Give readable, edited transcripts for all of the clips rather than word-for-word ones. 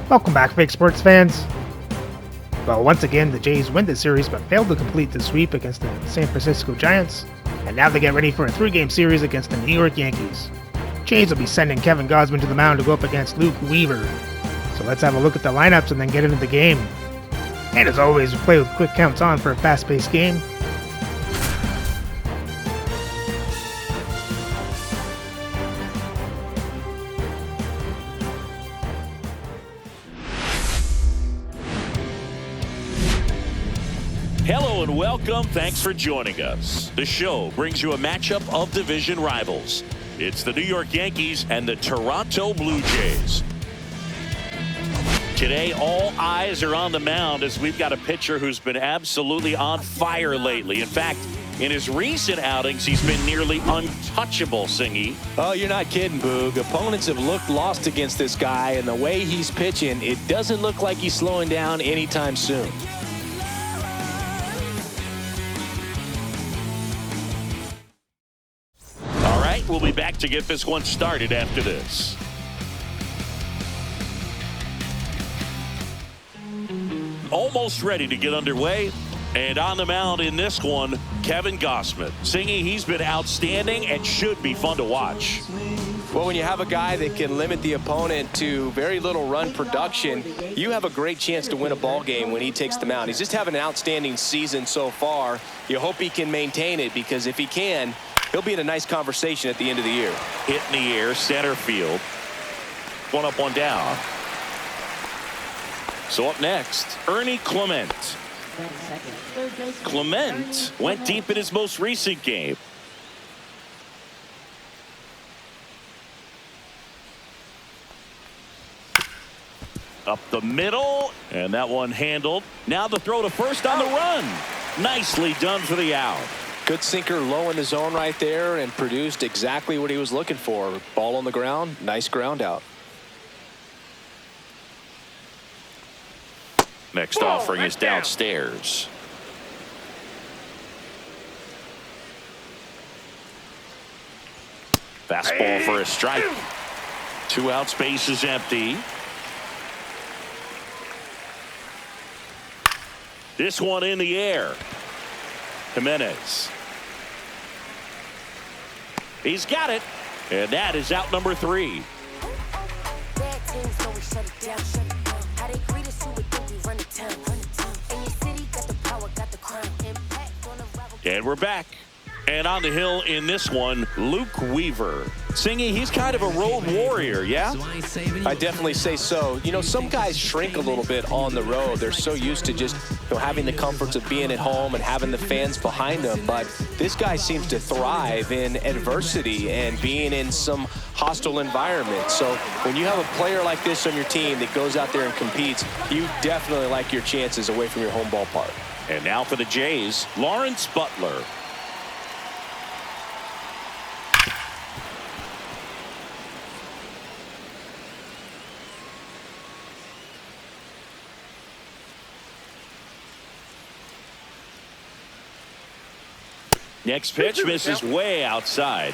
Welcome back, big sports fans. Well, once again, the Jays win the series but failed to complete the sweep against the San Francisco Giants, and now they get ready for a 3-game series against the New York Yankees. Jays will be sending Kevin Gausman to the mound to go up against Luke Weaver. So let's have a look at the lineups and then get into the game. And as always, we play with quick counts on for a fast-paced game. Hello and welcome. Thanks for joining us. The show brings you a matchup of division rivals. It's the New York Yankees and the Toronto Blue Jays. Today, all eyes are on the mound as we've got a pitcher who's been absolutely on fire lately. In fact, in his recent outings, he's been nearly untouchable, Singy. Oh, you're not kidding, Boog. Opponents have looked lost against this guy, and the way he's pitching, it doesn't look like he's slowing down anytime soon. We'll be back to get this one started after this. Almost ready to get underway. And on the mound in this one, Kevin Gausman. Singy, he's been outstanding and should be fun to watch. Well, when you have a guy that can limit the opponent to very little run production, you have a great chance to win a ball game when he takes the mound. He's just having an outstanding season so far. You hope he can maintain it, because if he can, he'll be in a nice conversation at the end of the year. Hit in the air, center field. One up, one down. So up next, Ernie Clement. Clement went deep in his most recent game. Up the middle, and that one handled. Now the throw to first on the run. Nicely done for the out. Good sinker low in the zone right there and produced exactly what he was looking for. Ball on the ground, nice ground out. Next offering is downstairs. Fastball for a strike. 2 outs, base is empty. This one in the air. Jimenez. He's got it, and that is out number 3. And we're back. And on the hill in this one, Luke Weaver. Singy, he's kind of a road warrior, yeah? I definitely say so. You know, some guys shrink a little bit on the road. They're so used to just having the comforts of being at home and having the fans behind them. But this guy seems to thrive in adversity and being in some hostile environment. So when you have a player like this on your team that goes out there and competes, you definitely like your chances away from your home ballpark. And now for the Jays, Lawrence Butler. Next pitch misses way outside.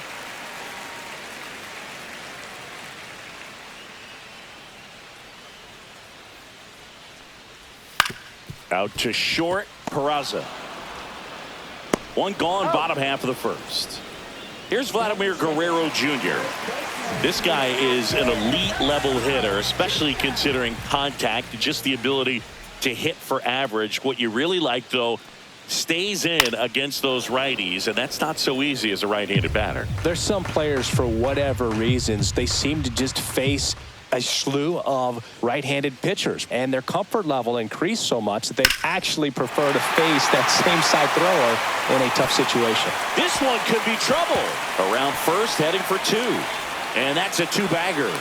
Out to short, Peraza. One gone, bottom half of the first. Here's Vladimir Guerrero Jr. This guy is an elite level hitter, especially considering contact, just the ability to hit for average. What you really like, though, stays in against those righties, and that's not so easy as a right-handed batter. There's some players, for whatever reasons, they seem to just face a slew of right-handed pitchers, and their comfort level increased so much that they actually prefer to face that same side thrower in a tough situation. This one could be trouble. Around first, heading for 2, and that's a 2-bagger.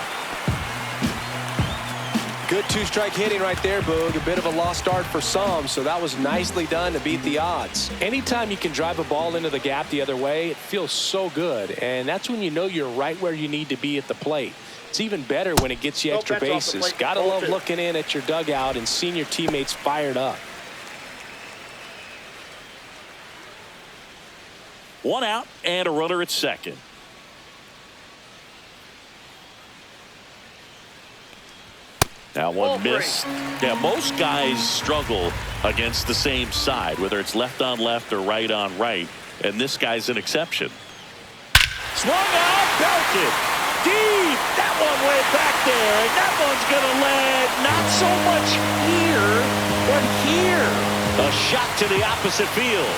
Good 2-strike hitting right there, Boog. A bit of a lost start for some, so that was nicely done to beat the odds. Anytime you can drive a ball into the gap the other way, it feels so good, and that's when you know you're right where you need to be at the plate. It's even better when it gets you extra bases. Gotta love looking in at your dugout and seeing your teammates fired up. 1 out and a runner at second. Now one missed. Yeah, most guys struggle against the same side, whether it's left on left or right on right, and this guy's an exception. Swung out, belted deep. That one way back there, and that one's going to land not so much here, but here. A shot to the opposite field,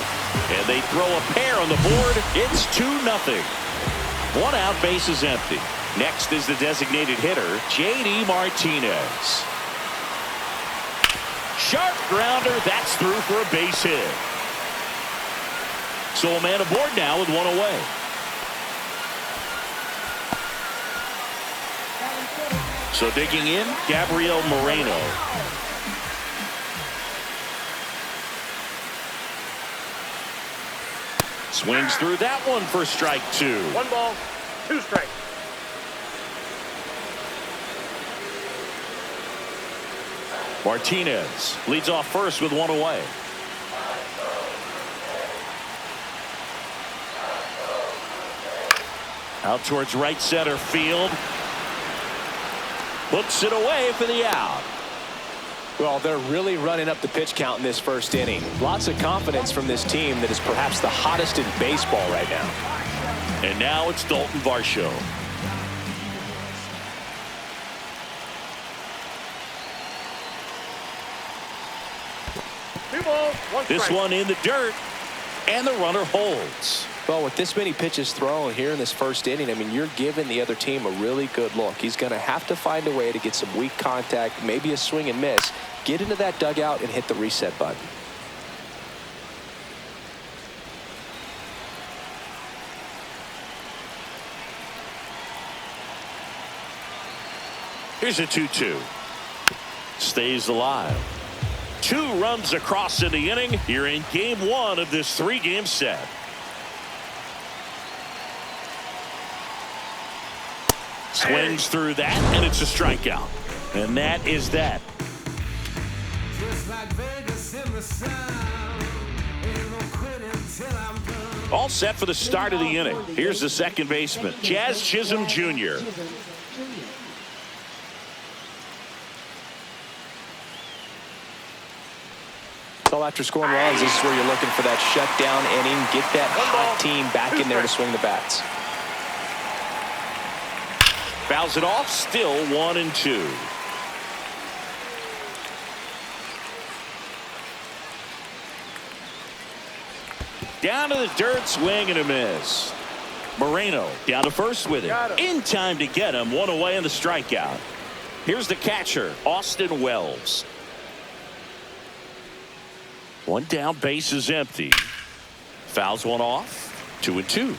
and they throw a pair on the board. It's 2-0. 1 out, base is empty. Next is the designated hitter, J.D. Martinez. Sharp grounder, that's through for a base hit. So a man aboard now with 1 away. So digging in, Gabriel Moreno. Swings through that one for strike 2. 1 ball, 2 strikes. Martinez leads off first with 1 away. Out towards right center field. Hooks it away for the out. Well, they're really running up the pitch count in this first inning. Lots of confidence from this team that is perhaps the hottest in baseball right now. And now it's Dalton Varsho. This one in the dirt, and the runner holds. Well, with this many pitches thrown here in this first inning, I mean, you're giving the other team a really good look. He's going to have to find a way to get some weak contact, maybe a swing and miss, get into that dugout and hit the reset button. Here's a 2-2. Stays alive. 2 runs across in the inning here in game 1 of this 3-game set. Swings through that, and it's a strikeout. And that is that. All set for the start of the inning. Here's the second baseman, Jazz Chisholm Jr. So after scoring runs, this is where you're looking for that shutdown inning, get that hot team back in there to swing the bats. Fouls it off, still 1-2. Down to the dirt, swing and a miss. Moreno down to first with it. In time to get him, 1 away in the strikeout. Here's the catcher, Austin Wells. 1 down, base is empty. Fouls one off, 2-2.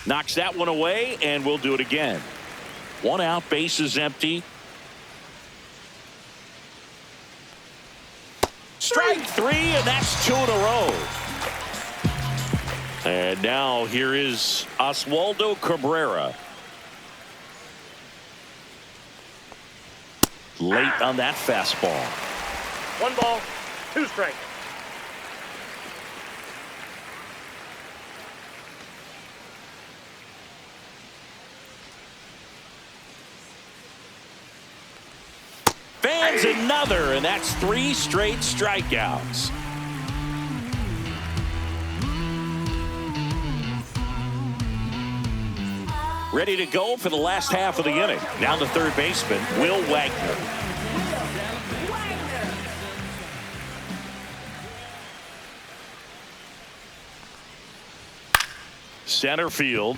Knocks that one away, and we'll do it again. 1 out, base is empty. Strike 3, and that's 2 in a row. And now here is Oswaldo Cabrera. Late on that fastball. 1 ball, 2 strikes. Fans another, and that's 3 straight strikeouts. Ready to go for the last half of the inning. Now the third baseman, Will Wagner. Center field,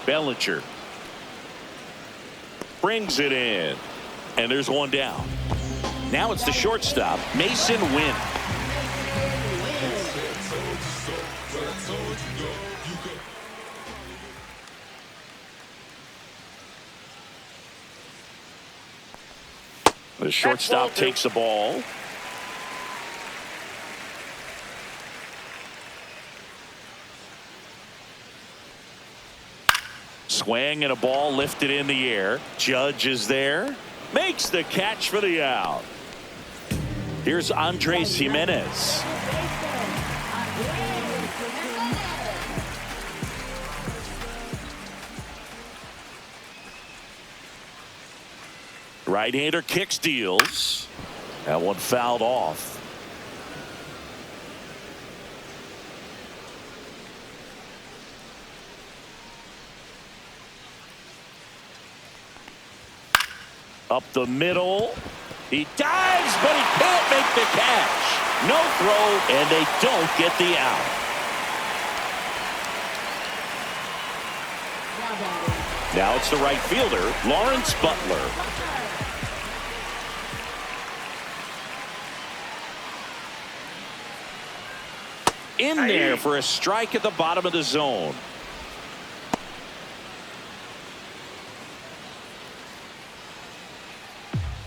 Bellinger. Brings it in. And there's 1 down. Now it's the shortstop, Mason Wynn. The shortstop takes the ball. Swing and a ball lifted in the air. Judge is there. Makes the catch for the out. Here's Andres Jimenez. Right-hander kicks, deals. That one fouled off. Up the middle. He dives, but he can't make the catch. No throw, and they don't get the out. Now it's the right fielder, Lawrence Butler. In there for a strike at the bottom of the zone.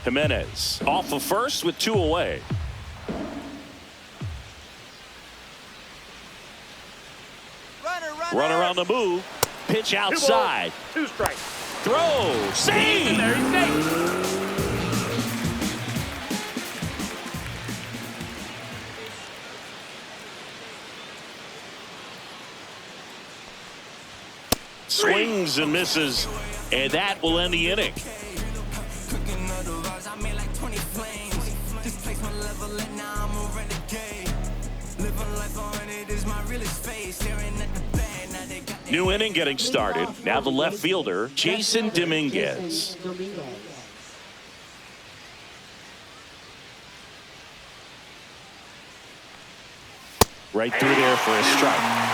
Jimenez off of first with 2 away. Run around the move. Pitch outside. 2 strikes. Throw. Save. There he's safe. Swings and misses, and that will end the inning. New inning getting started. Now the left fielder, Jason Dominguez. Right through there for a strike.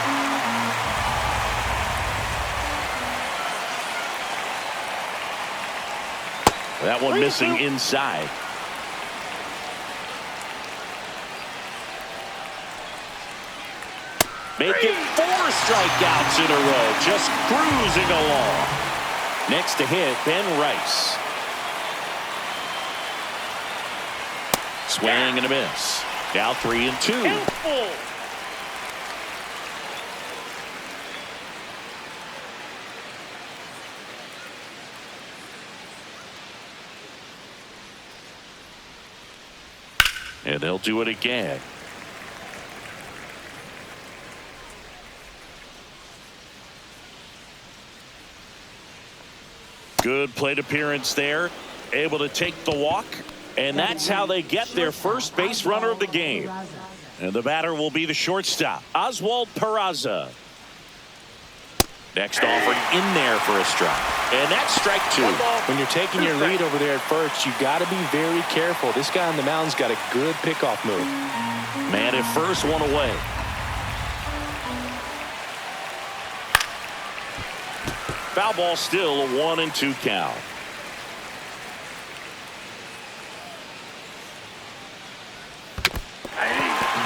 That one missing inside. Make it 4 strikeouts in a row. Just cruising along. Next to hit, Ben Rice. Swing and a miss. Now 3-2. And they'll do it again. Good plate appearance there. Able to take the walk. And that's how they get their first base runner of the game. And the batter will be the shortstop, Oswald Peraza. Next offering in there for a strike. And that's strike 2. When you're taking your lead over there at first, you got to be very careful. This guy on the mound's got a good pickoff move. Man at first, 1 away. Foul ball, still a 1-2 count.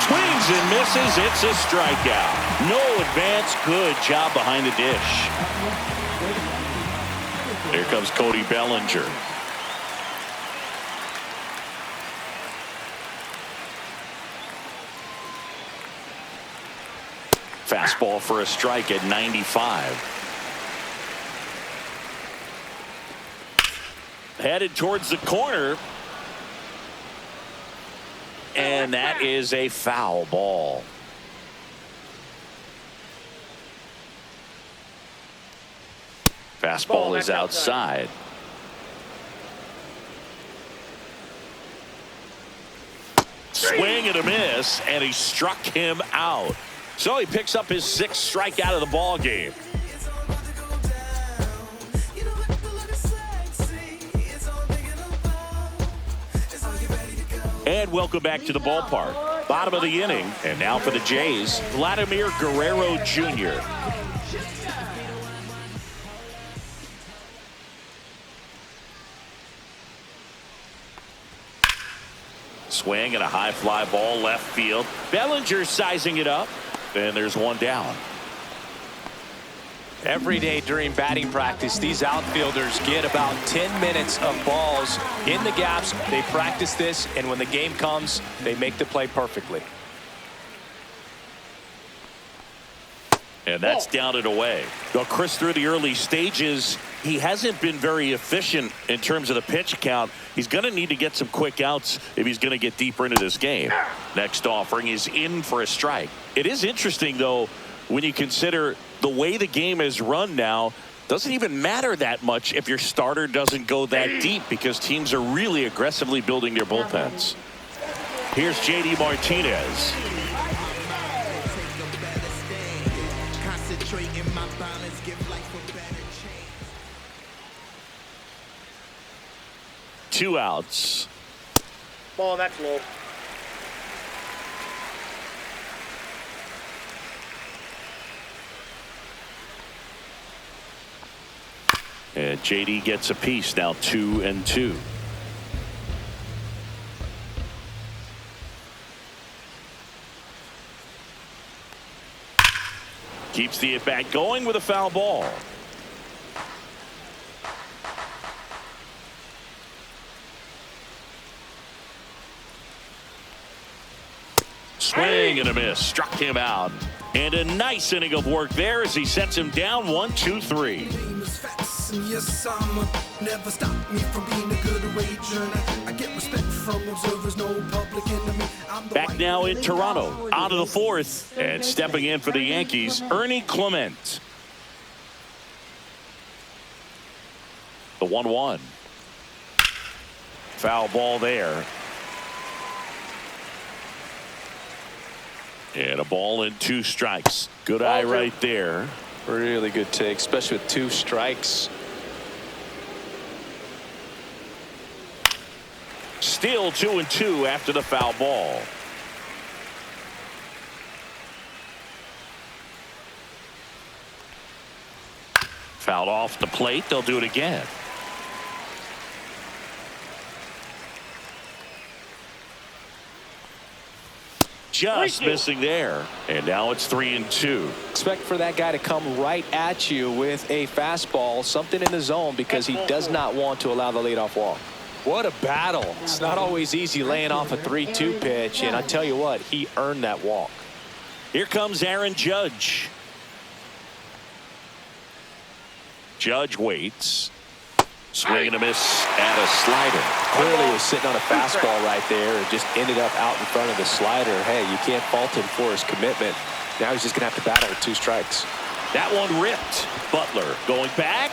Swings and misses. It's a strikeout. No advance. Good job behind the dish. Here comes Cody Bellinger. Fastball for a strike at 95. Headed towards the corner. And that is a foul ball. Fastball is outside. Swing and a miss, and he struck him out. So he picks up his 6th strikeout of the ball game. And welcome back to the ballpark. Bottom of the inning, and now for the Jays, Vladimir Guerrero Jr. Swing and a high fly ball left field. Bellinger sizing it up, and there's one down. Every day during batting practice, these outfielders get about 10 minutes of balls in the gaps. They practice this, and when the game comes, they make the play perfectly. And that's down and away. Though Chris, through the early stages, he hasn't been very efficient in terms of the pitch count. He's going to need to get some quick outs if he's going to get deeper into this game. Next offering is in for a strike. It is interesting, though, when you consider the way the game is run now. Doesn't even matter that much if your starter doesn't go that deep because teams are really aggressively building their bullpens. Here's J.D. Martinez. Two outs. Ball, that's low. And J.D. gets a piece now, 2-2. Keeps the at-bat going with a foul ball. Swing and a miss. Struck him out. And a nice inning of work there as he sets him down 1-2-3. Never stop me from being a good wager. I get respect from observers, no public enemy. Back now in Toronto, out of the fourth, and stepping in for the Yankees, Ernie Clement. The 1-1. Foul ball there. And a ball and 2 strikes. Good eye right there. Really good take, especially with 2 strikes. Still 2-2 after the foul ball. Fouled off the plate. They'll do it again. Just missing there. And now it's 3-2. Expect for that guy to come right at you with a fastball, something in the zone, because he does not want to allow the leadoff walk. What a battle. It's not always easy laying off a 3-2 pitch, and I tell you what, he earned that walk. Here comes Aaron Judge. Judge waits. Swing and a miss at a slider. Clearly was sitting on a fastball right there and just ended up out in front of the slider. Hey, you can't fault him for his commitment. Now he's just going to have to battle with 2 strikes. That one ripped. Butler going back.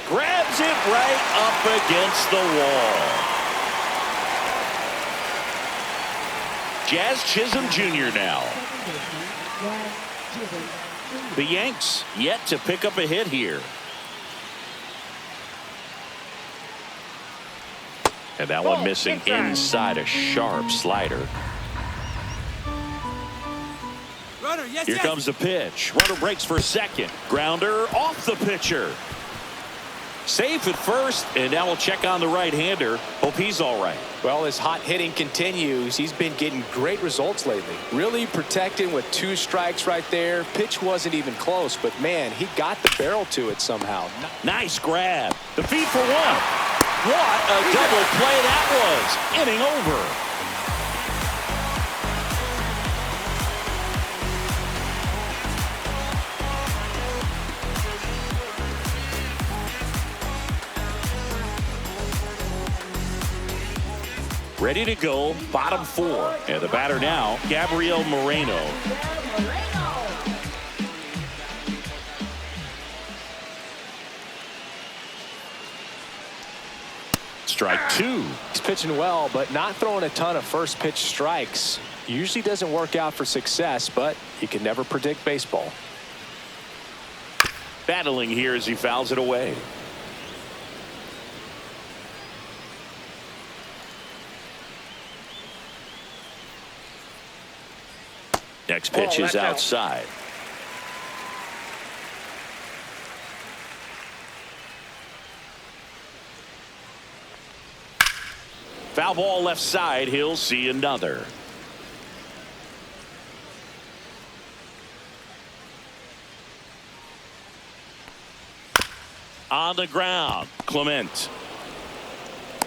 Grabs it right up against the wall. Jazz Chisholm Jr. now. The Yanks yet to pick up a hit here. And that one missing inside a sharp slider. Here comes the pitch. Runner breaks for second. Grounder off the pitcher. Safe at first, and now we'll check on the right-hander. Hope he's all right. Well, his hot hitting continues. He's been getting great results lately. Really protecting with 2 strikes right there. Pitch wasn't even close, but man, he got the barrel to it somehow. Nice grab. The feed for 1. What a double play that was. Inning over. Ready to go, bottom 4. And the batter now, Gabriel Moreno. Strike 2. He's pitching well, but not throwing a ton of first pitch strikes. Usually doesn't work out for success, but you can never predict baseball. Battling here as he fouls it away. Next pitch is outside. Foul ball left side. He'll see another. On the ground, Clement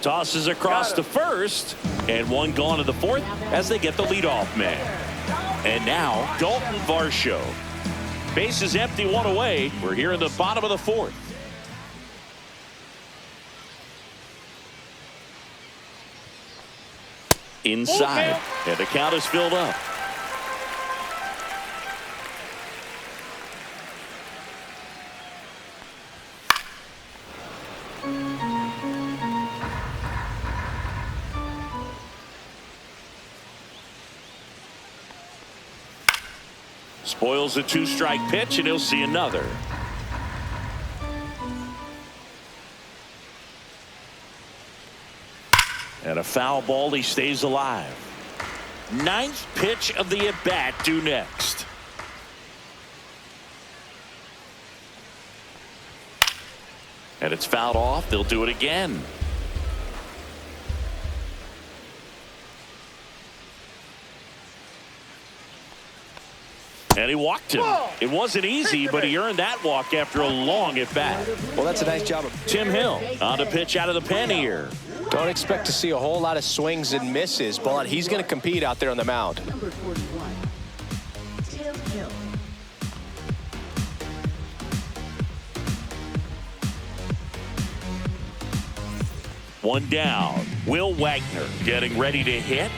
tosses across to first, and one gone to the 4th as they get the leadoff man. And now Dalton Varsho. Base is empty, 1 away. We're here in the bottom of the 4th. Inside, and the count is filled up. Spoils a 2-strike pitch, and he'll see another. And a foul ball. He stays alive. 9th pitch of the at-bat due next. And it's fouled off. They'll do it again. And he walked him. It wasn't easy, but he earned that walk after a long at-bat. Well, that's a nice job of Tim Hill on the pitch out of the pen here. Don't expect to see a whole lot of swings and misses, but he's going to compete out there on the mound. Number 41, Tim Hill. One down. Will Wagner getting ready to hit.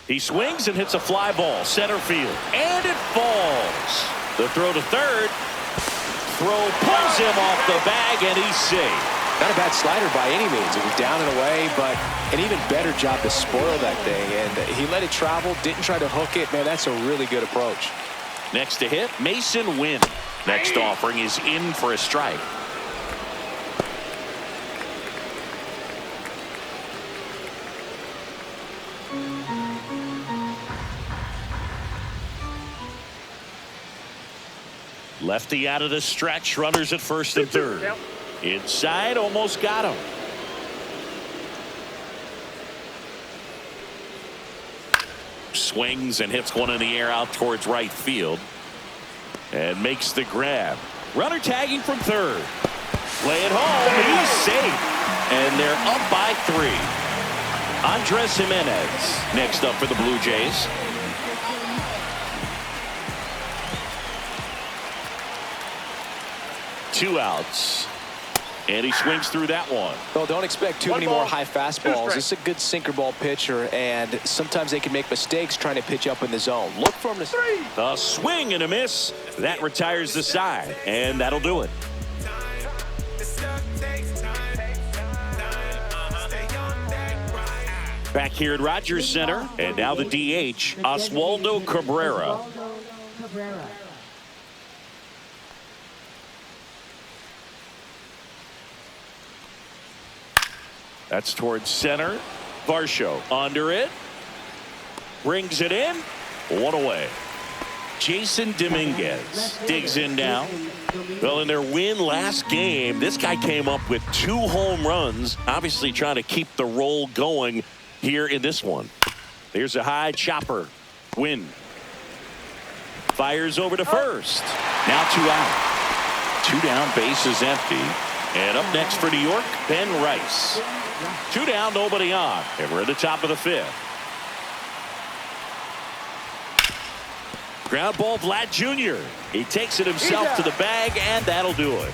He swings and hits a fly ball center field, and it falls. The throw to third. Throw pulls him off the bag, and he's safe. Not a bad slider by any means. It was down and away, but an even better job to spoil that thing. And he let it travel, didn't try to hook it. Man, that's a really good approach. Next to hit, Mason Wynn. Next offering is in for a strike. Lefty out of the stretch. Runners at first and third. Inside, almost got him. Swings and hits one in the air out towards right field. And makes the grab. Runner tagging from third. Play it home. He's safe. And they're up by 3. Andres Jimenez next up for the Blue Jays. Two outs. And he swings through that one. Well, don't expect too many more high fastballs. This is a good sinker ball pitcher, and sometimes they can make mistakes trying to pitch up in the zone. Look for him to... A swing and a miss. That retires the side, and that'll do it. Back here at Rogers Center, and now the DH, Oswaldo Cabrera. That's towards center. Varsho under it. Brings it in. One away. Jason Dominguez digs in now. Well, in their win last game, this guy came up with 2 home runs. Obviously trying to keep the roll going here in this one. There's a high chopper. Win. Fires over to first. Now 2 out. 2 down, base is empty. And up next for New York, Ben Rice. 2 down, nobody on. And we're at the top of the 5th. Ground ball, Vlad Jr. He takes it himself to the bag, and that'll do it.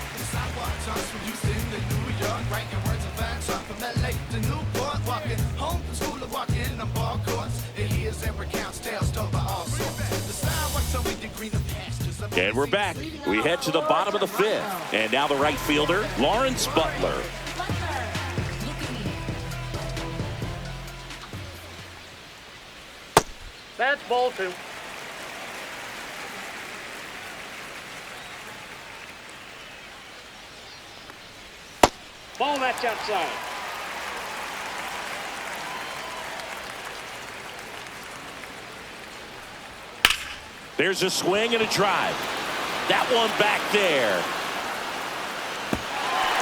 And we're back. We head to the bottom of the 5th. And now the right fielder, Lawrence Butler. That's ball 2. Ball match outside. There's a swing and a drive. That one back there.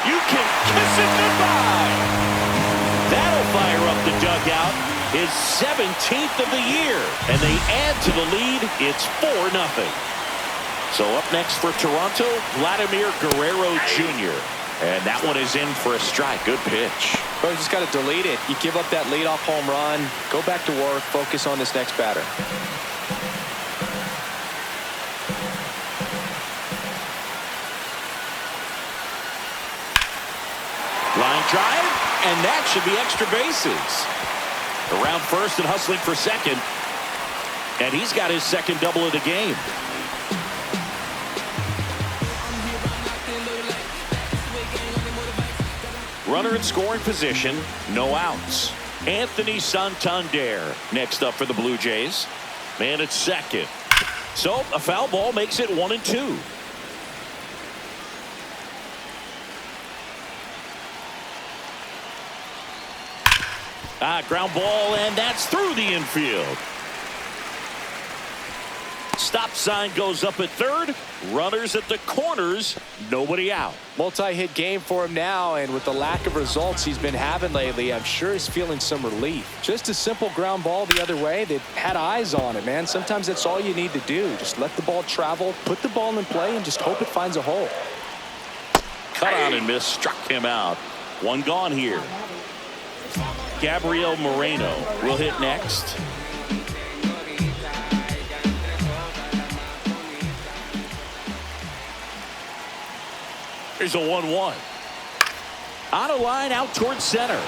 You can kiss it goodbye. That'll fire up the dugout. His 17th of the year. And they add to the lead. It's 4-0. So up next for Toronto, Vladimir Guerrero Jr. And that one is in for a strike. Good pitch. Well, you just got to delete it. You give up that leadoff home run. Go back to work. Focus on this next batter. Line drive, and that should be extra bases. Around first and hustling for second. And he's got his second double of the game. Runner in scoring position, no outs. Anthony Santander next up for the Blue Jays. Man at second. So a foul ball makes it 1-2. Ground ball, and that's through the infield. Stop sign goes up at third. Runners at the corners. Nobody out. Multi-hit game for him now, and with the lack of results he's been having lately, I'm sure he's feeling some relief. Just a simple ground ball the other way. They've had eyes on it, man. Sometimes that's all you need to do. Just let the ball travel, put the ball in play, and just hope it finds a hole. Cut on and miss. Struck him out. One gone here. Gabriel Moreno will hit next. Here's a 1-1. On a line out towards center.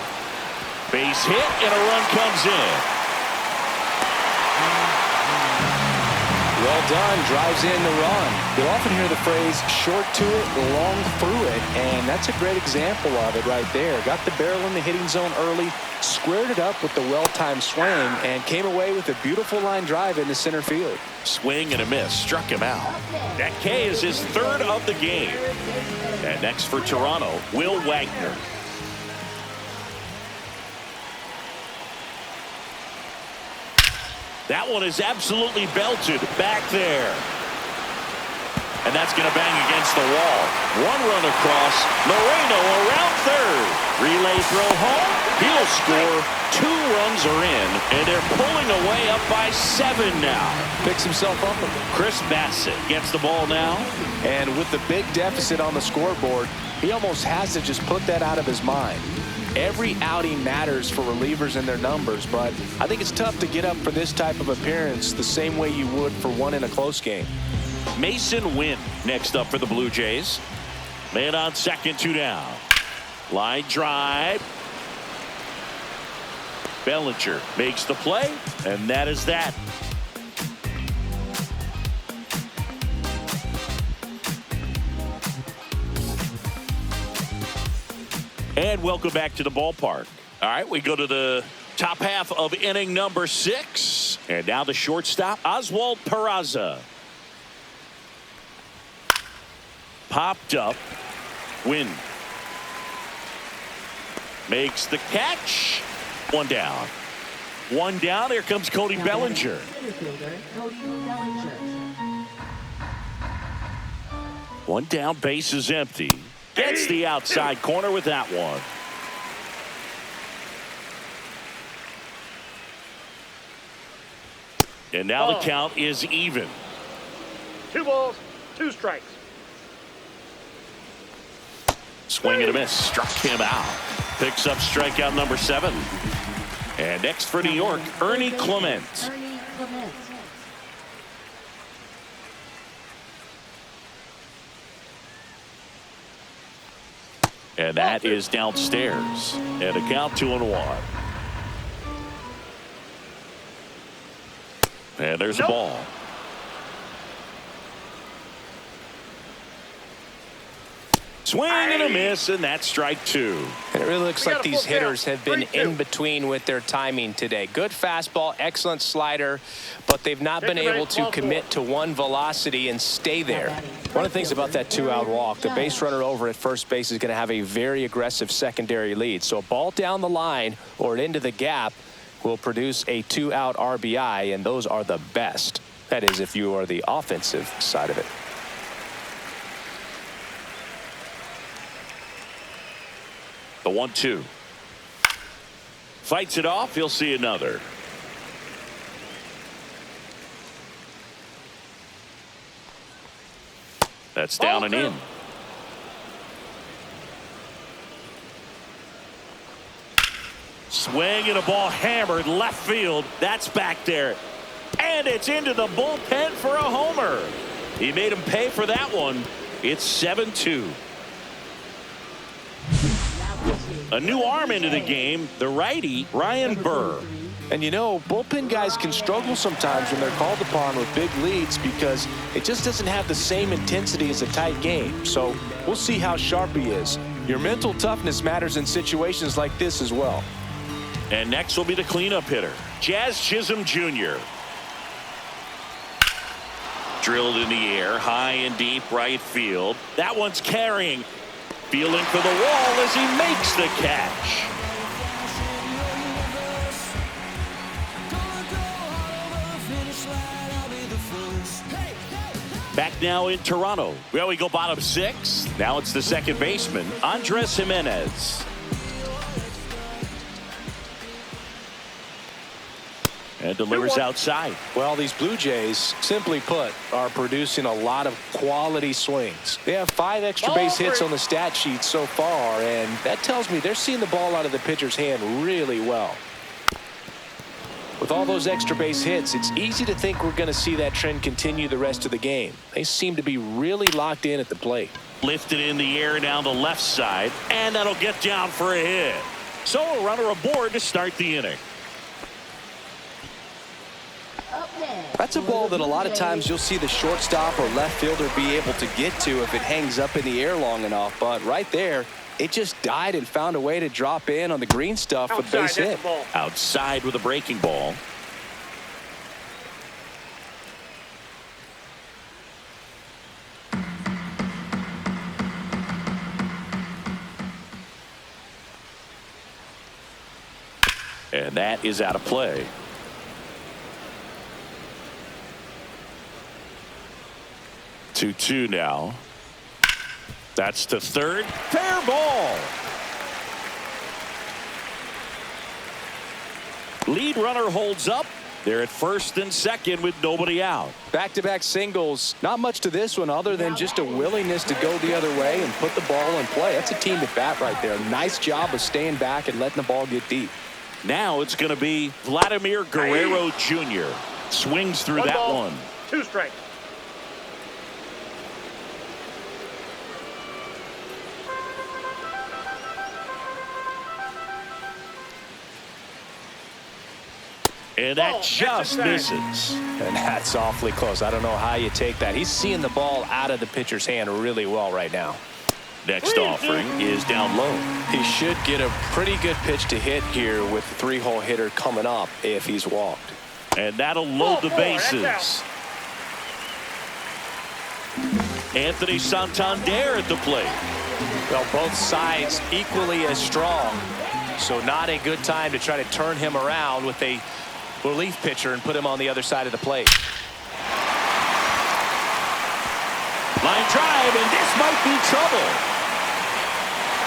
Base hit and a run comes in. Well done. Drives in the run. You'll often hear the phrase short to it, long through it, and that's a great example of it right there. Got the barrel in the hitting zone early, squared it up with the well-timed swing, and came away with a beautiful line drive into center field. Swing and a miss. Struck him out. That K is his third of the game. And next for Toronto, Will Wagner. That one is absolutely belted back there. And that's going to bang against the wall. One run across. Moreno around third. Relay throw home. He'll score. 2 runs are in. And they're pulling away up by 7 now. Picks himself up. Chris Bassett gets the ball now. And with the big deficit on the scoreboard, he almost has to just put that out of his mind. Every outing matters for relievers and their numbers, but I think it's tough to get up for this type of appearance the same way you would for one in a close game. Mason Wynn next up for the Blue Jays. Man on second, 2 down. Line drive. Bellinger makes the play, and that is that. And welcome back to the ballpark. All right, we go to the top half of inning number 6. And now the shortstop, Oswald Peraza. Popped up. Win. Makes the catch. 1 down. 1 down. Here comes Cody Bellinger. One down, base is empty. Gets the outside corner with that one. And now the count is even. 2 balls, 2 strikes. Swing and a miss. Struck him out. Picks up strikeout number 7. And next for New York, Ernie Clement. And that is downstairs. And a count 2-1. And there's a ball. Swing and a miss, and that's strike 2. And it really looks like these hitters have been in between with their timing today. Good fastball, excellent slider, but they've not been able to commit to one velocity and stay there. One of the things about that 2-out walk, the base runner over at first base is going to have a very aggressive secondary lead. So a ball down the line or into the gap will produce a 2-out RBI, and those are the best. That is, if you are the offensive side of it. The 1-2. Fights it off. He'll see another. That's down and in. Swing and a ball hammered left field. That's back there. And it's into the bullpen for a homer. He made him pay for that one. It's 7-2. A new arm into the game, the righty, Ryan Burr. And you know, bullpen guys can struggle sometimes when they're called upon with big leads because it just doesn't have the same intensity as a tight game. So we'll see how sharp he is. Your mental toughness matters in situations like this as well. And next will be the cleanup hitter, Jazz Chisholm Jr. Drilled in the air, high and deep right field. That one's carrying. Feeling for the wall as he makes the catch. Back now in Toronto. Well, we go bottom 6. Now it's the second baseman, Andres Jimenez. And delivers outside. Well, these Blue Jays, simply put, are producing a lot of quality swings. They have 5 extra base hits on the stat sheet so far, and that tells me they're seeing the ball out of the pitcher's hand really well. With all those extra base hits, it's easy to think we're going to see that trend continue the rest of the game. They seem to be really locked in at the plate. Lifted in the air down the left side, and that'll get down for a hit. So a runner aboard to start the inning. That's a ball that a lot of times you'll see the shortstop or left fielder be able to get to if it hangs up in the air long enough. But right there, it just died and found a way to drop in on the green stuff with base hit. Outside with a breaking ball. And that is out of play. 2-2 now. That's to third. Fair ball. Lead runner holds up. They're at first and second with nobody out. Back-to-back singles. Not much to this one other than just a willingness to go the other way and put the ball in play. That's a team at bat right there. Nice job of staying back and letting the ball get deep. Now it's going to be Vladimir Guerrero Jr. Swings through that one. 2 strikes. And that just misses. And that's awfully close. I don't know how you take that. He's seeing the ball out of the pitcher's hand really well right now. Next offering is down low. He should get a pretty good pitch to hit here with the 3-hole hitter coming up if he's walked. And that'll load the bases. Anthony Santander at the plate. Well, both sides equally as strong. So not a good time to try to turn him around with a relief pitcher and put him on the other side of the plate. Line drive, and this might be trouble.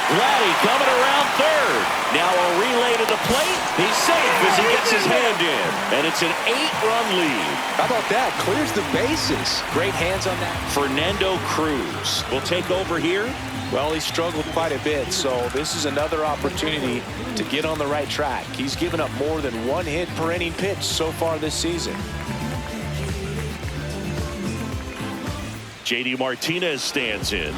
Vladdy coming around third. Now a relay to the plate. He's safe as he gets his hand in. And it's an 8-run lead. How about that? Clears the bases. Great hands on that. Fernando Cruz will take over here. Well, he struggled quite a bit, so this is another opportunity to get on the right track. He's given up more than 1 hit per inning pitch so far this season. JD Martinez stands in.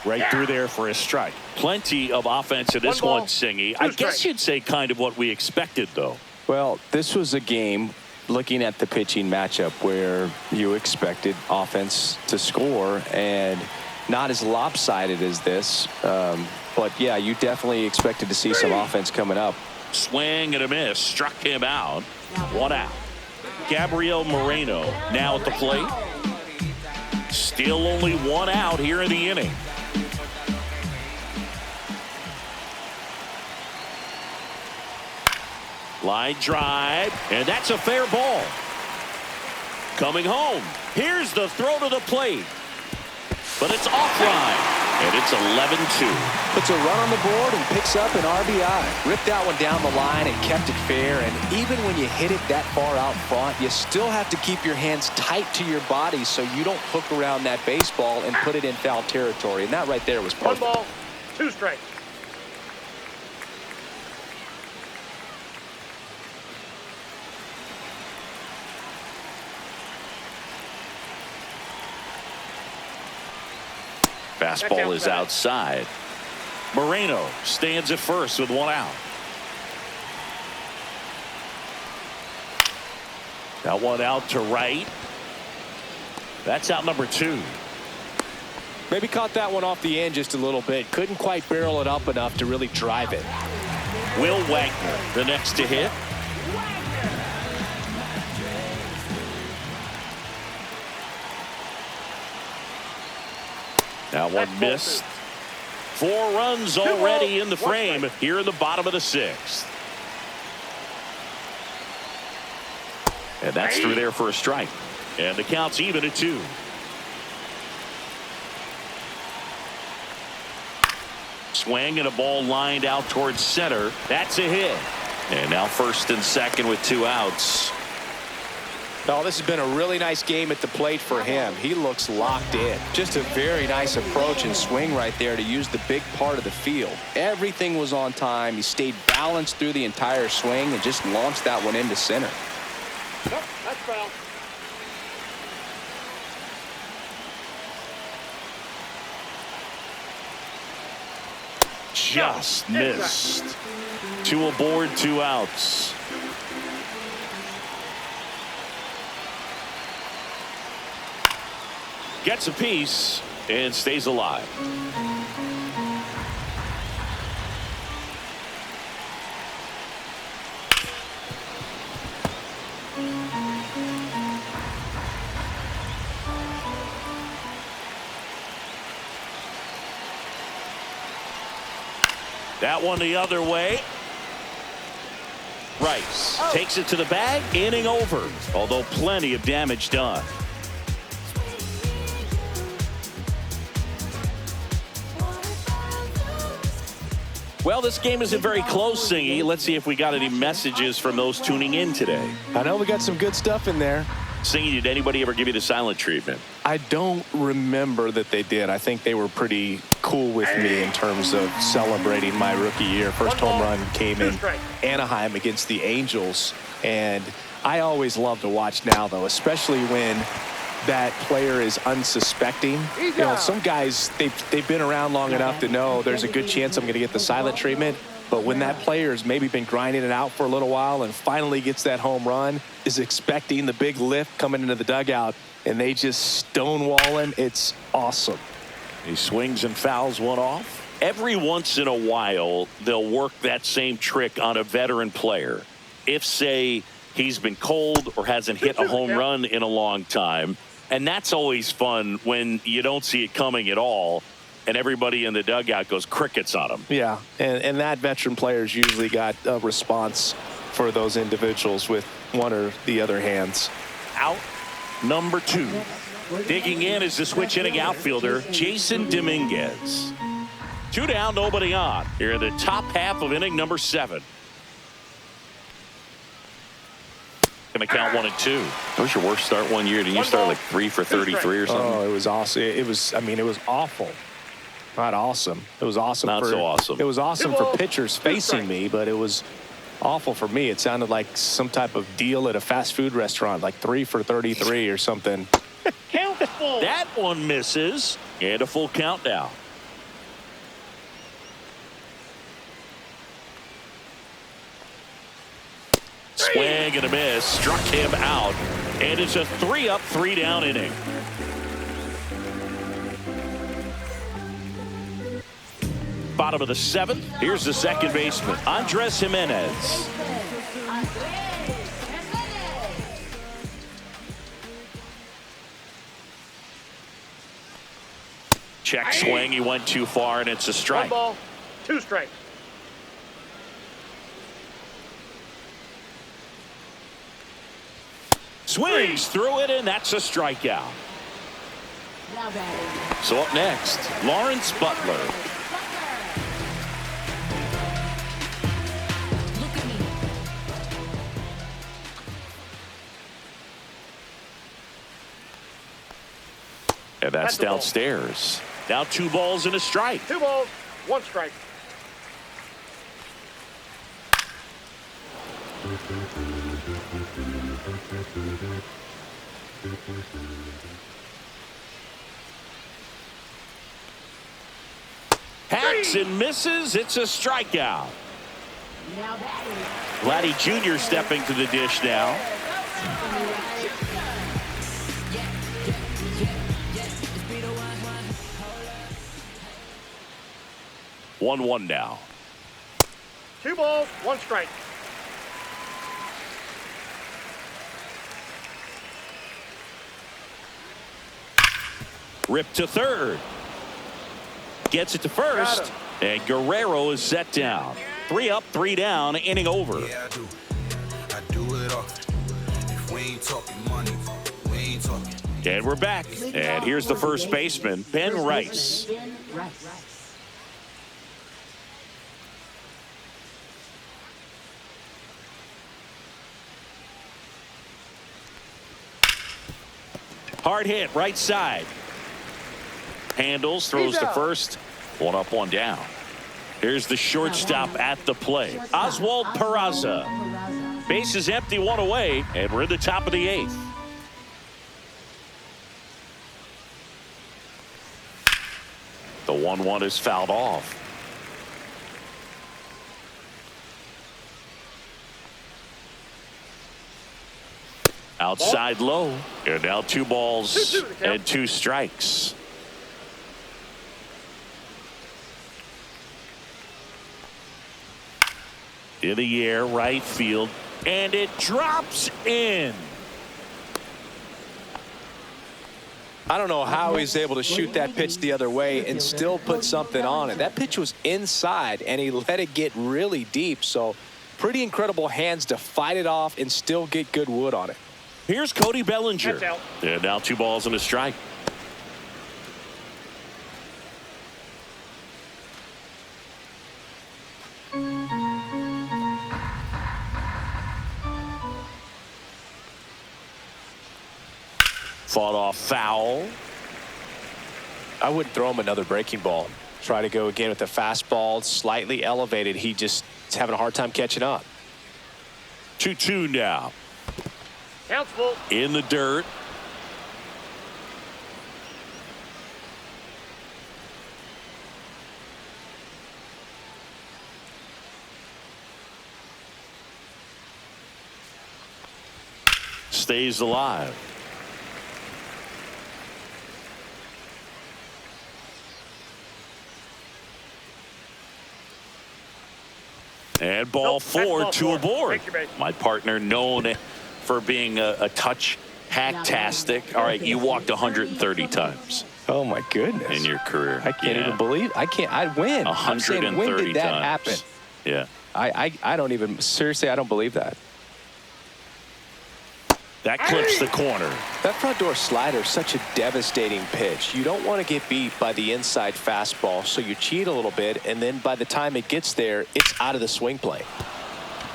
Right through there for a strike. Plenty of offense in this one, Singy. I guess you'd say kind of what we expected, though. Well, this was a game, looking at the pitching matchup, where you expected offense to score, and not as lopsided as this. But, yeah, you definitely expected to see some offense coming up. Swing and a miss. Struck him out. 1 out. Gabriel Moreno now at the plate. Still only 1 out here in the inning. Line drive, and that's a fair ball. Coming home. Here's the throw to the plate. But it's offline, and it's 11-2. Puts a run on the board and picks up an RBI. Ripped that one down the line and kept it fair. And even when you hit it that far out front, you still have to keep your hands tight to your body so you don't hook around that baseball and put it in foul territory. And that right there was perfect. 1 ball, 2 strikes. Fastball is outside. Moreno stands at first with 1 out. That one out to right. That's out number 2. Maybe caught that one off the end just a little bit. Couldn't quite barrel it up enough to really drive it. Will Wagner, the next to hit. That one missed. 4 runs already in the frame here in the bottom of the 6th. And that's through there for a strike. And the count's even at 2. Swing and a ball lined out towards center. That's a hit. And now first and second with 2 outs. Oh, this has been a really nice game at the plate for him. He looks locked in. Just a very nice approach and swing right there to use the big part of the field. Everything was on time. He stayed balanced through the entire swing and just launched that one into center. Nope, that's foul. Just missed. 2 aboard, 2 outs. Gets a piece and stays alive. That one the other way. Rice takes it to the bag, inning over, although plenty of damage done. Well, this game isn't very close, Singy. Let's see if we got any messages from those tuning in today. I know we got some good stuff in there. Singy, did anybody ever give you the silent treatment? I don't remember that they did. I think they were pretty cool with me in terms of celebrating my rookie year. First home run came in Anaheim against the Angels. And I always love to watch now, though, especially when that player is unsuspecting. You know, some guys, they've been around long enough to know there's a good chance I'm going to get the silent treatment. But when that player's maybe been grinding it out for a little while and finally gets that home run, is expecting the big lift coming into the dugout, and they just stonewalling, it's awesome. He swings and fouls one off. Every once in a while, they'll work that same trick on a veteran player. If, say, he's been cold or hasn't hit a home run in a long time. And that's always fun when you don't see it coming at all. And everybody in the dugout goes crickets on him. Yeah, and that veteran player's usually got a response for those individuals with one or the other hands. Out number 2. Digging in is the switch hitting outfielder, Jason Dominguez. 2 down, nobody on. Here in the top half of inning number 7. Going to count 1 and 2. That was your worst start one year. Didn't you start like 3 for 33 or something? Oh, it was awesome. It was awful. Not awesome. It was awesome. Not so awesome. It was awesome for pitchers facing me, but it was awful for me. It sounded like some type of deal at a fast food restaurant, like 3 for 33 or something. Count is full. That one misses. And a full count now. Swing and a miss. Struck him out. And it's a 3-up, 3-down inning. Bottom of the 7th. Here's the second baseman, Andres Jimenez. Check swing. He went too far, and it's a strike. 1 ball, 2 strikes. Swings through it, and that's a strikeout. So up next, Lawrence Butler. And that's downstairs. Now 2 balls and a strike. 2 balls, 1 strike. Hacks and misses. It's a strikeout. Vladdy Jr. stepping to the dish now. 1-1 now. 2 balls, 1 strike. Rip to third. Gets it to first. And Guerrero is set down. 3 up, 3 down, inning over. Yeah, I do it all. If we ain't talking money, we ain't talking. And we're back. And here's the first baseman, Ben Rice. Ben Rice. Hard hit, right side. Handles, throws to first. 1 up, 1 down. Here's the shortstop at the plate, Oswald Peraza. Base is empty, 1 away, and we're in the top of the 8th. The 1-1 is fouled off. Outside low. And now 2 balls and 2 strikes. In the air, right field, and it drops in. I don't know how he's able to shoot that pitch the other way and still put something on it. That pitch was inside, and he let it get really deep. So pretty incredible hands to fight it off and still get good wood on it. Here's Cody Bellinger. That's out. And now 2 balls and a strike. Fought off foul. I wouldn't throw him another breaking ball. Try to go again with the fastball, slightly elevated. He just is having a hard time catching up. 2-2 now. Count's full. In the dirt. Stays alive. And ball Nope, that's 4, ball 2 4. aboard. Take your base. My partner known for being a touch hacktastic. All right, you walked 130 times Oh my goodness. in your career. I can't Yeah. even believe I win. I'm saying, 130 when did that times. happen? Yeah. I don't even, seriously, I don't believe that. That clips the corner. That front door slider is such a devastating pitch. You don't want to get beat by the inside fastball, so you cheat a little bit, and then by the time it gets there, it's out of the swing plane.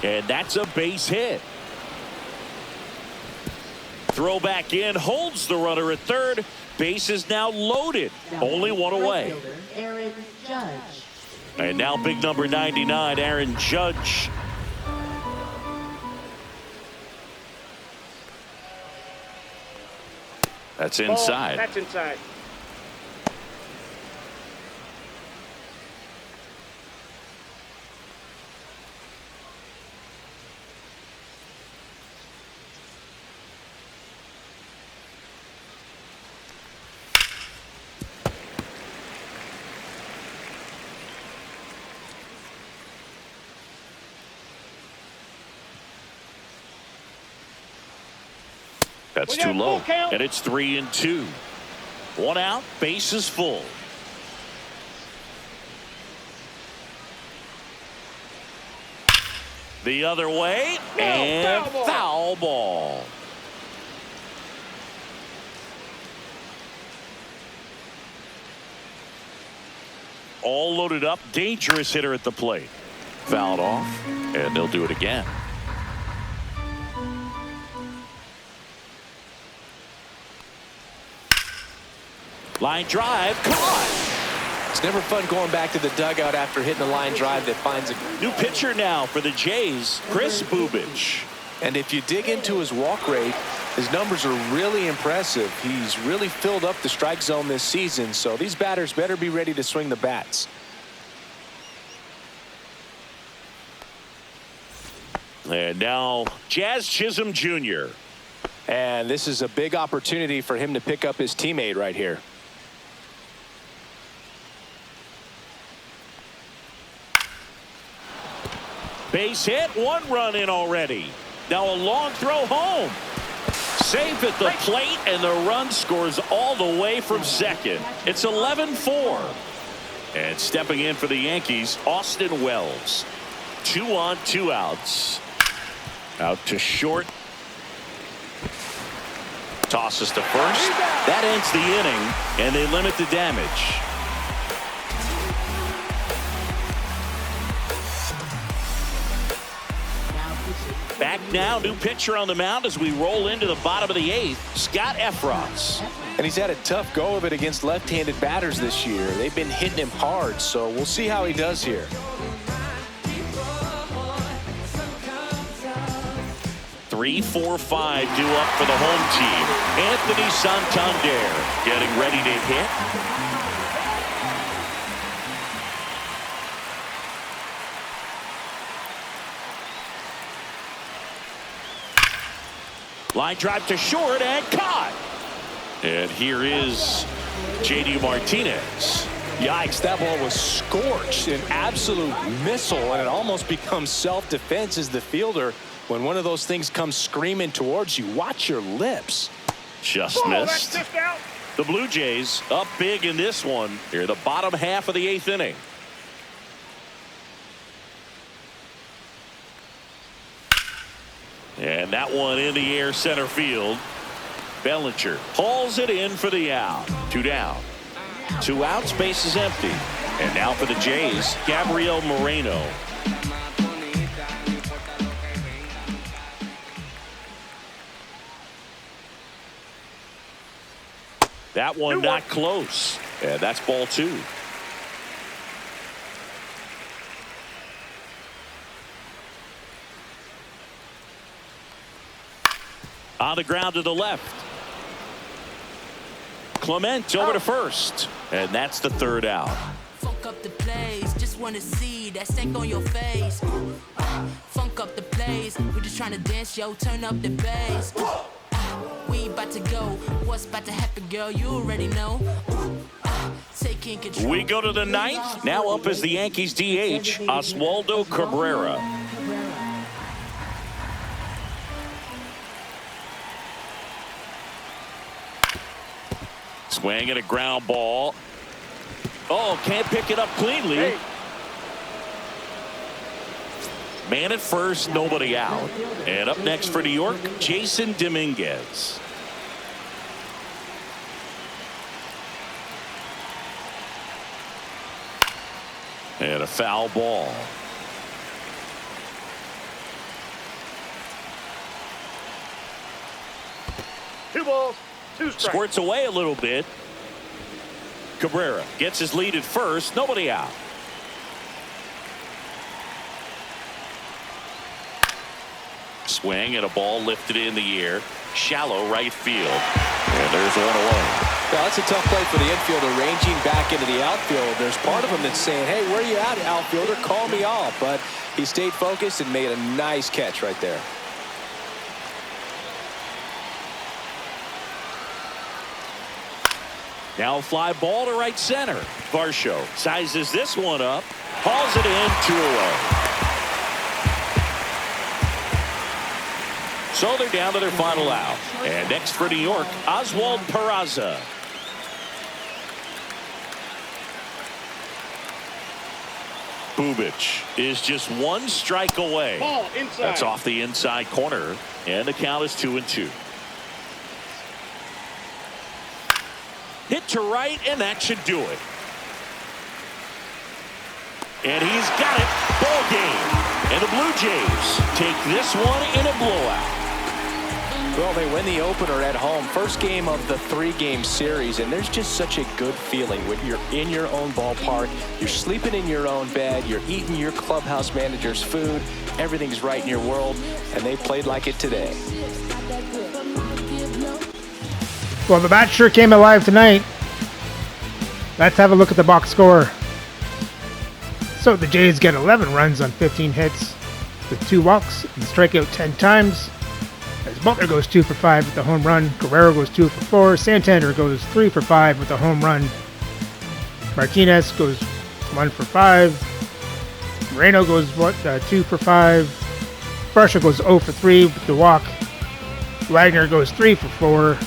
And that's a base hit. Throw back in, holds the runner at third. Base is now loaded. Only 1 away. Aaron Judge. And now big number 99, Aaron Judge. That's Ball, inside. that's inside. That's We got too low. full count. And it's 3-2. 1 out, base is full. The other way, No, and foul ball. foul ball. All loaded up, dangerous hitter at the plate. Fouled off, and they'll do it again. Line drive, caught. It's never fun going back to the dugout after hitting a line drive that finds a... New pitcher now for the Jays, Chris Bubich. And if you dig into his walk rate, his numbers are really impressive. He's really filled up the strike zone this season, so these batters better be ready to swing the bats. And now Jazz Chisholm Jr. And this is a big opportunity for him to pick up his teammate right here. Base hit, 1 run in already. Now a long throw home. Safe at the plate, and the run scores all the way from second. It's 11-4. And stepping in for the Yankees, Austin Wells. 2 on, 2 outs. Out to short. Tosses to first. That ends the inning, and they limit the damage. Back now, new pitcher on the mound as we roll into the bottom of the 8th, Scott Efros. And he's had a tough go of it against left-handed batters this year. They've been hitting him hard, so we'll see how he does here. 3-4-5 due up for the home team. Anthony Santander getting ready to hit. Line drive to short and caught. And here is J.D. Martinez. Yikes, that ball was scorched, an absolute missile, and it almost becomes self-defense as the fielder. When one of those things comes screaming towards you, watch your lips. Just missed. The Blue Jays up big in this one. Here, the bottom half of the 8th inning. And that one in the air center field. Bellinger hauls it in for the out. 2 down. 2 outs, base is empty. And now for the Jays, Gabriel Moreno. That one not close. And that's ball 2. On the ground to the left. Clement over to first. And that's the 3rd out. Funk up the plays, just wanna see that stank on your face. Funk up the plays, we just trying to dance, yo, turn up the bass. We about to go, what's about to happen, girl, you already know. Taking control. We go to the 9th. Now up is the Yankees DH, Oswaldo Cabrera. Swing and a ground ball. Oh, can't pick it up cleanly. Hey. Man at first, nobody out. And up next for New York, Jason Dominguez. And a foul ball. Two balls, 2 strikes. Squirts away a little bit. Cabrera gets his lead at first. Nobody out. Swing and a ball lifted in the air. Shallow right field. And there's 1 away. Well, that's a tough play for the infielder, ranging back into the outfield. There's part of him that's saying, hey, where you at, outfielder? Call me off. But he stayed focused and made a nice catch right there. Now a fly ball to right center. Varsho sizes this one up. Hauls it in, 2 away. So they're down to their final out. And next for New York, Oswald Peraza. Bubic is just 1 strike away. Ball inside. That's off the inside corner. And the count is 2-2. Hit to right, and that should do it. And he's got it. Ball game. And the Blue Jays take this one in a blowout. Well, they win the opener at home. First game of the 3-game series, and there's just such a good feeling when you're in your own ballpark, you're sleeping in your own bed, you're eating your clubhouse manager's food, everything's right in your world, and they played like it today. Well, the match sure came alive tonight. Let's have a look at the box score. So the Jays get 11 runs on 15 hits with 2 walks and strike out 10 times. As Butler goes 2 for 5 with a home run, Guerrero goes 2 for 4, Santander goes 3 for 5 with a home run, Martinez goes 1 for 5, Moreno goes 2 for 5. Brusher goes 0 for 3 with the walk. Wagner goes 3 for 4.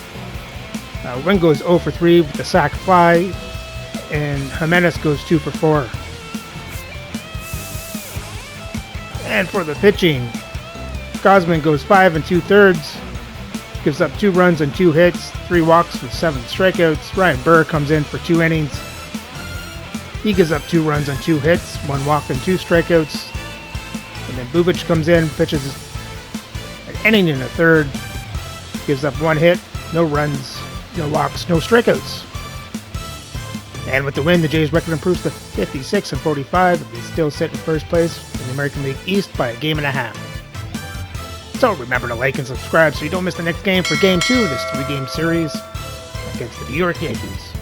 Wynn goes 0 for 3 with the sac fly. And Jimenez goes 2 for 4. And for the pitching, Gosman goes 5 2/3. Gives up 2 runs and 2 hits, 3 walks with 7 strikeouts. Ryan Burr comes in for 2 innings. He gives up 2 runs and 2 hits, 1 walk and 2 strikeouts. And then Bubic comes in, pitches an inning and a third. Gives up 1 hit, no runs, no walks, no strikeouts. And with the win, the Jays' record improves to 56-45, and they still sit in first place in the American League East by a game and a half. So remember to like and subscribe so you don't miss the next game for Game 2 of this 3-game series against the New York Yankees.